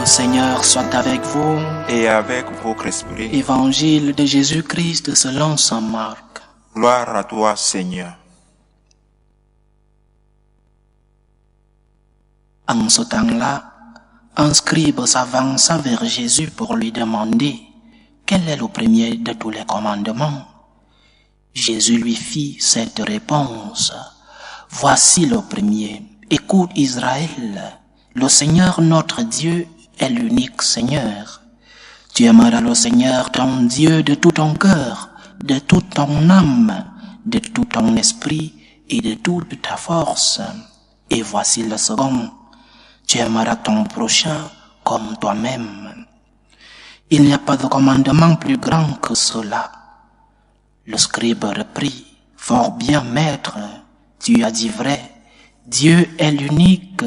Le Seigneur soit avec vous. Et avec votre esprit. Évangile de Jésus-Christ selon saint Marc. Gloire à toi, Seigneur. En ce temps-là, un scribe s'avança vers Jésus pour lui demander quel est le premier de tous les commandements. Jésus lui fit cette réponse. Voici le premier. Écoute Israël, le Seigneur notre Dieu est l'unique Seigneur. Tu aimeras le Seigneur ton Dieu de tout ton cœur, de toute ton âme, de tout ton esprit et de toute ta force. Et voici le second. Tu aimeras ton prochain comme toi-même. Il n'y a pas de commandement plus grand que cela. Le scribe reprit, fort bien, maître, tu as dit vrai. Dieu est l'unique,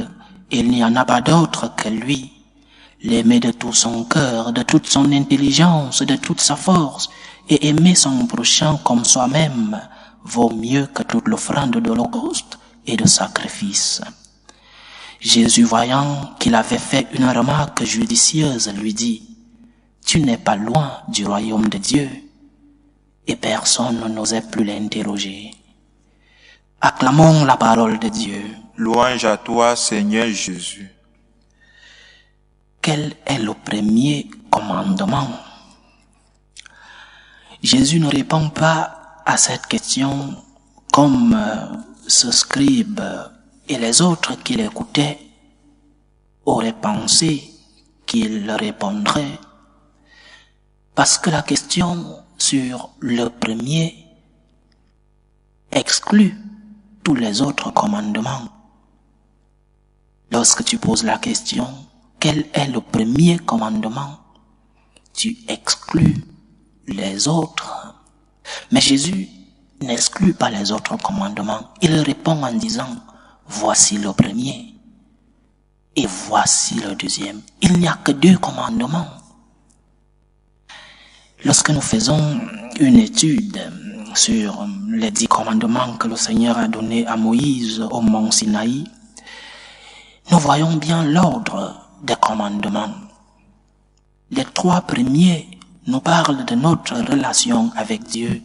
il n'y en a pas d'autre que lui. L'aimer de tout son cœur, de toute son intelligence, de toute sa force, et aimer son prochain comme soi-même, vaut mieux que toute l'offrande d'holocauste et de sacrifice. Jésus, voyant qu'il avait fait une remarque judicieuse, lui dit, « Tu n'es pas loin du royaume de Dieu. » Et personne n'osait plus l'interroger. Acclamons la parole de Dieu. Louange à toi, Seigneur Jésus. Quel est le premier commandement? Jésus ne répond pas à cette question comme ce scribe et les autres qui l'écoutaient auraient pensé qu'il répondrait. Parce que la question sur le premier exclut tous les autres commandements. Lorsque tu poses la question, quel est le premier commandement? Tu exclus les autres. Mais Jésus n'exclut pas les autres commandements. Il répond en disant, voici le premier et voici le deuxième. Il n'y a que 2 commandements. Lorsque nous faisons une étude sur les 10 commandements que le Seigneur a donnés à Moïse au mont Sinaï, nous voyons bien l'ordre des commandements. Les 3 premiers nous parlent de notre relation avec Dieu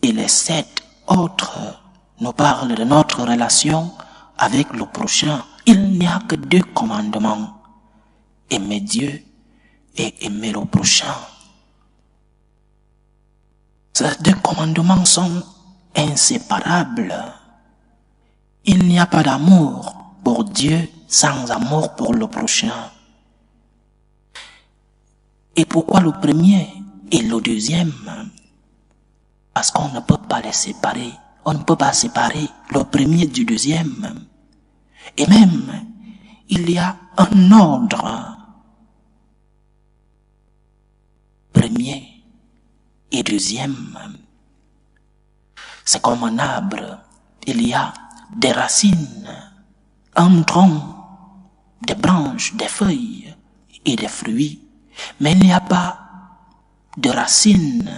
et les 7 autres nous parlent de notre relation avec le prochain. Il n'y a que 2 commandements. Aimer Dieu et aimer le prochain. Ces 2 commandements sont inséparables. Il n'y a pas d'amour pour Dieu sans amour pour le prochain. Et pourquoi le premier et le deuxième? Parce qu'on ne peut pas les séparer. On ne peut pas séparer le premier du deuxième. Et même, il y a un ordre. Premier et deuxième. C'est comme un arbre. Il y a des racines, un tronc, des branches, des feuilles et des fruits. Mais il n'y a pas de racines.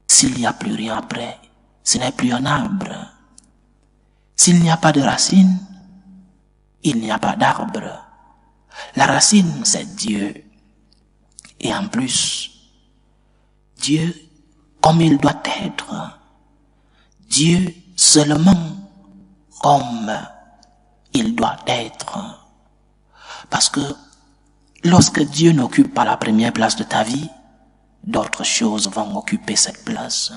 S'il n'y a plus rien après, ce n'est plus un arbre. S'il n'y a pas de racines, il n'y a pas d'arbre. La racine, c'est Dieu. Et en plus, Dieu comme il doit être. Dieu seulement comme il doit être. Parce que lorsque Dieu n'occupe pas la première place de ta vie, d'autres choses vont occuper cette place.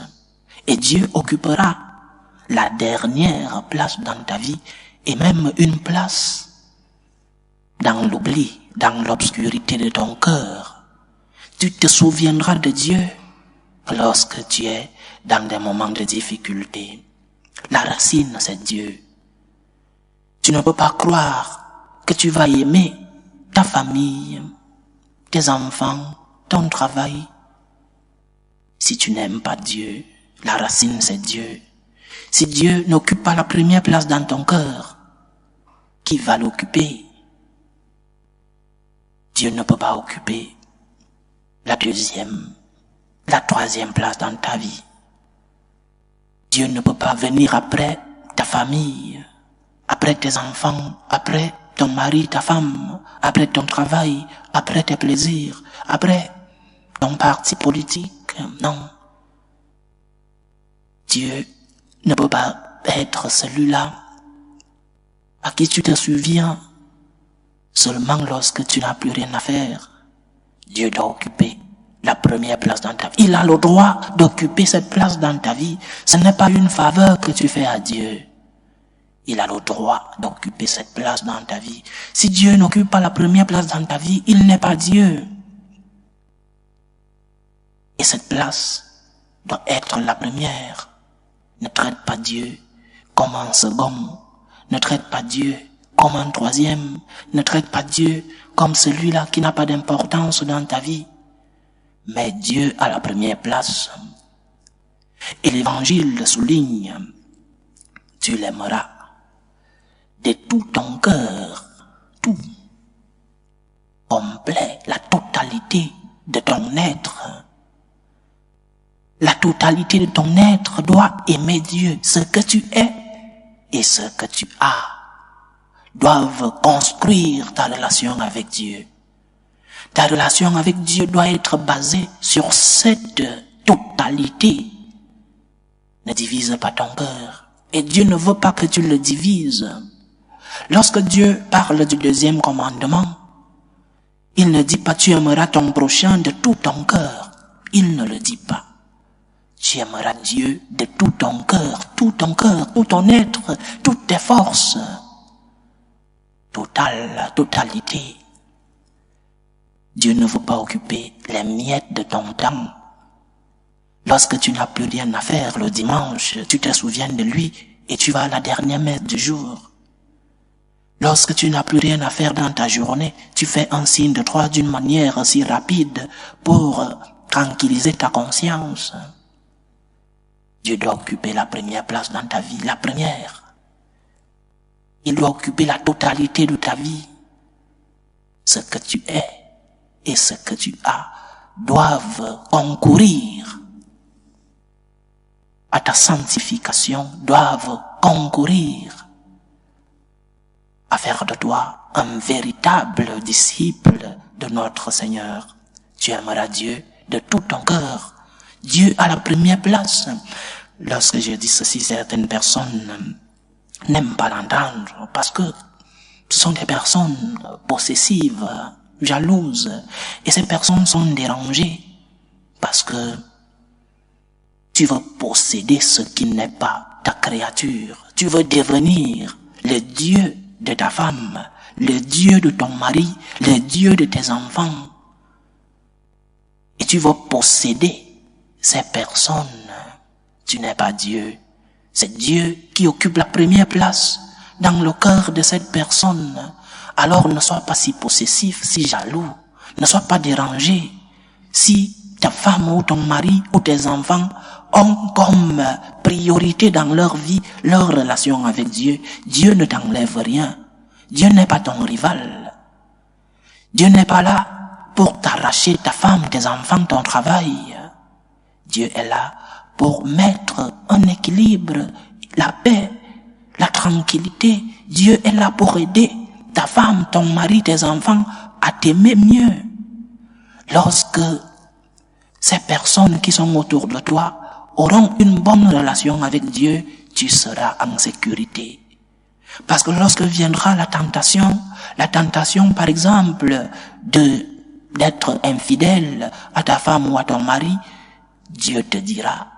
Et Dieu occupera la dernière place dans ta vie et même une place dans l'oubli, dans l'obscurité de ton cœur. Tu te souviendras de Dieu lorsque tu es dans des moments de difficulté. La racine, c'est Dieu. Tu ne peux pas croire que tu vas aimer ta famille, tes enfants, ton travail, si tu n'aimes pas Dieu. La racine, c'est Dieu. Si Dieu n'occupe pas la première place dans ton cœur, qui va l'occuper? Dieu ne peut pas occuper la deuxième, la troisième place dans ta vie. Dieu ne peut pas venir après ta famille, après tes enfants, après ton mari, ta femme, après ton travail, après tes plaisirs, après ton parti politique. Non. Dieu ne peut pas être celui-là à qui tu te souviens seulement lorsque tu n'as plus rien à faire. Dieu doit occuper la première place dans ta vie. Il a le droit d'occuper cette place dans ta vie. Ce n'est pas une faveur que tu fais à Dieu. Il a le droit d'occuper cette place dans ta vie. Si Dieu n'occupe pas la première place dans ta vie, il n'est pas Dieu. Et cette place doit être la première. Ne traite pas Dieu comme un second. Ne traite pas Dieu comme un troisième. Ne traite pas Dieu comme celui-là qui n'a pas d'importance dans ta vie. Mais Dieu a la première place. Et l'Évangile le souligne. Tu l'aimeras de tout ton cœur, tout, complet, la totalité de ton être. La totalité de ton être doit aimer Dieu. Ce que tu es et ce que tu as doivent construire ta relation avec Dieu. Ta relation avec Dieu doit être basée sur cette totalité. Ne divise pas ton cœur. Et Dieu ne veut pas que tu le divises. Lorsque Dieu parle du deuxième commandement, il ne dit pas tu aimeras ton prochain de tout ton cœur. Il ne le dit pas. Tu aimeras Dieu de tout ton cœur, tout ton être, toutes tes forces. Totalité. Dieu ne veut pas occuper les miettes de ton temps. Lorsque tu n'as plus rien à faire le dimanche, tu te souviens de lui et tu vas à la dernière messe du jour. Lorsque tu n'as plus rien à faire dans ta journée, tu fais un signe de croix d'une manière si rapide pour tranquilliser ta conscience. Dieu doit occuper la première place dans ta vie, la première. Il doit occuper la totalité de ta vie. Ce que tu es et ce que tu as doivent concourir à ta sanctification, doivent concourir à faire de toi un véritable disciple de notre Seigneur. Tu aimeras Dieu de tout ton cœur. Dieu a la première place. Lorsque je dis ceci, certaines personnes n'aiment pas l'entendre parce que ce sont des personnes possessives, jalouses. Et ces personnes sont dérangées parce que tu veux posséder ce qui n'est pas ta créature. Tu veux devenir le Dieu de ta femme, le Dieu de ton mari, le Dieu de tes enfants. Et tu veux posséder ces personnes. Tu n'es pas Dieu. C'est Dieu qui occupe la première place dans le cœur de cette personne. Alors ne sois pas si possessif, si jaloux. Ne sois pas dérangé. Si ta femme ou ton mari ou tes enfants ont comme priorité dans leur vie leur relation avec Dieu, Dieu ne t'enlève rien. Dieu n'est pas ton rival. Dieu n'est pas là pour t'arracher ta femme, tes enfants, ton travail. Dieu est là pour mettre un équilibre, la paix, la tranquillité. Dieu est là pour aider ta femme, ton mari, tes enfants à t'aimer mieux. Lorsque ces personnes qui sont autour de toi auront une bonne relation avec Dieu, tu seras en sécurité. Parce que lorsque viendra la tentation par exemple d'être infidèle à ta femme ou à ton mari, Dieu te dira,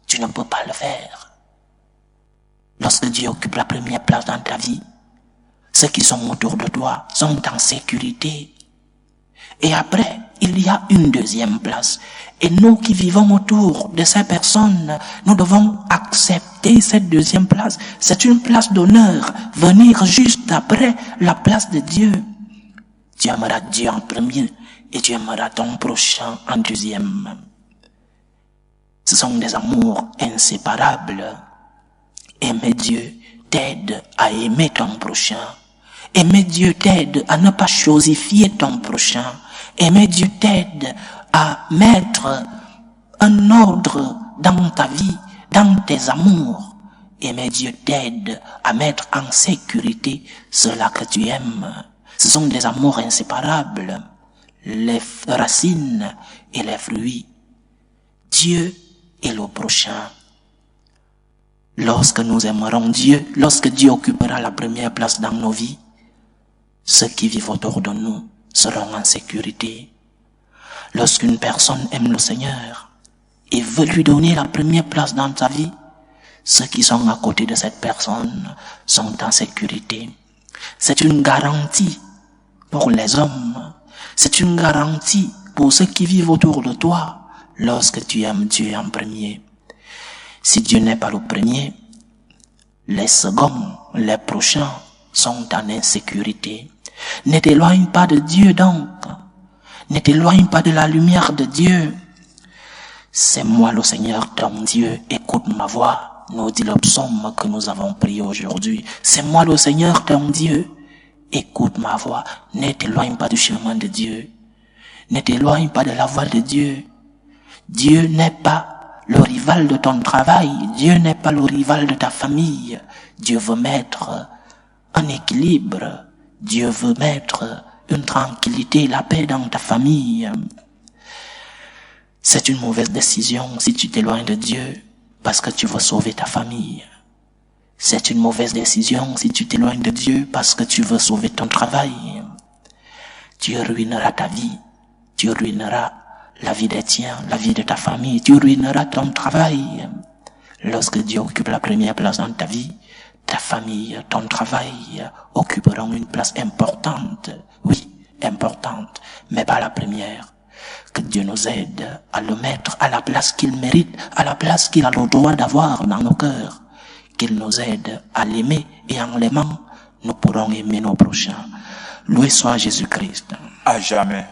tu ne peux pas le faire. Lorsque Dieu occupe la première place dans ta vie, ceux qui sont autour de toi sont en sécurité. Et après, il y a une deuxième place. Et nous qui vivons autour de ces personnes, nous devons accepter cette deuxième place. C'est une place d'honneur, venir juste après la place de Dieu. Tu aimeras Dieu en premier et tu aimeras ton prochain en deuxième. Ce sont des amours inséparables. Aimer Dieu t'aide à aimer ton prochain. Aimer Dieu t'aide à ne pas chosifier ton prochain. Aimer Dieu t'aide à mettre un ordre dans ta vie, dans tes amours. Aimer Dieu t'aide à mettre en sécurité ceux-là que tu aimes. Ce sont des amours inséparables, les racines et les fruits. Dieu et le prochain. Lorsque nous aimerons Dieu, lorsque Dieu occupera la première place dans nos vies, ceux qui vivent autour de nous seront en sécurité. Lorsqu'une personne aime le Seigneur et veut lui donner la première place dans sa vie, ceux qui sont à côté de cette personne sont en sécurité. C'est une garantie pour les hommes. C'est une garantie pour ceux qui vivent autour de toi lorsque tu aimes Dieu en premier. Si Dieu n'est pas le premier, les seconds, les prochains sont en insécurité. Ne t'éloigne pas de Dieu donc. Ne t'éloigne pas de la lumière de Dieu. C'est moi le Seigneur ton Dieu, écoute ma voix, nous dit le psaume que nous avons prié aujourd'hui. C'est moi le Seigneur ton Dieu, écoute ma voix. Ne t'éloigne pas du chemin de Dieu. Ne t'éloigne pas de la voix de Dieu. Dieu n'est pas le rival de ton travail. Dieu n'est pas le rival de ta famille. Dieu veut mettre un équilibre. Dieu veut mettre une tranquillité, la paix dans ta famille. C'est une mauvaise décision si tu t'éloignes de Dieu parce que tu veux sauver ta famille. C'est une mauvaise décision si tu t'éloignes de Dieu parce que tu veux sauver ton travail. Tu ruineras ta vie. Tu ruineras la vie des tiens, la vie de ta famille. Tu ruineras ton travail. Lorsque Dieu occupe la première place dans ta vie, ta famille, ton travail occuperont une place importante. Oui, importante, mais pas la première. Que Dieu nous aide à le mettre à la place qu'il mérite, à la place qu'il a le droit d'avoir dans nos cœurs. Qu'il nous aide à l'aimer et en l'aimant, nous pourrons aimer nos prochains. Loué soit Jésus-Christ. À jamais.